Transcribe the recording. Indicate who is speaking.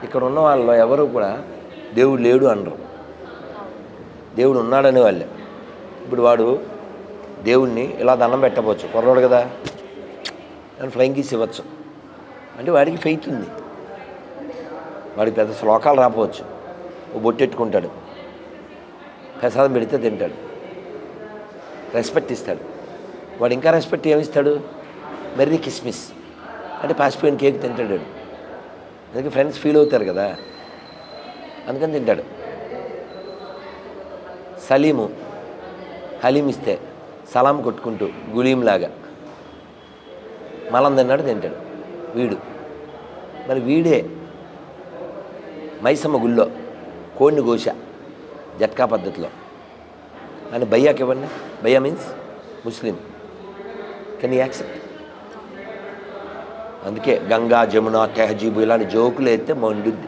Speaker 1: ఇక్కడ ఉన్న వాళ్ళు ఎవరు కూడా దేవుడు లేడు అనరు, దేవుడు ఉన్నాడనే వాళ్ళే. ఇప్పుడు వాడు దేవుణ్ణి ఇలా దండం పెట్టవచ్చు, కుర్రోడు కదా అని ఫ్లయింగ్ కిస్ ఇవ్వచ్చు, అంటే వాడికి ఫెయిత్ ఉంది. వాడికి పెద్ద శ్లోకాలు రాపోవచ్చు, ఓ బొట్టెట్టుకుంటాడు, ప్రసాదం పెడితే తింటాడు, రెస్పెక్ట్ ఇస్తాడు. వాడు ఇంకా రెస్పెక్ట్ ఏమిస్తాడు? మెర్రీ కిస్మిస్ అంటే పాసిపోయిన కేక్ తింటాడు. అందుకే ఫ్రెండ్స్ ఫీల్ అవుతారు కదా, అందుకని తింటాడు. సలీము హలీం ఇస్తే సలాం కొట్టుకుంటూ గులీంలాగా మలం తింటాడు వీడు. మరి వీడే మైసమ్మ గుళ్ళో కోడిని కోశ జట్కా పద్ధతిలో అని భయ్యాకి ఇవ్వండి. భయ్యా means Muslim, can you accept? అందుకే గంగా జమున తెహజీబు ఇలాంటి జోకులు అయితే మండుద్ది.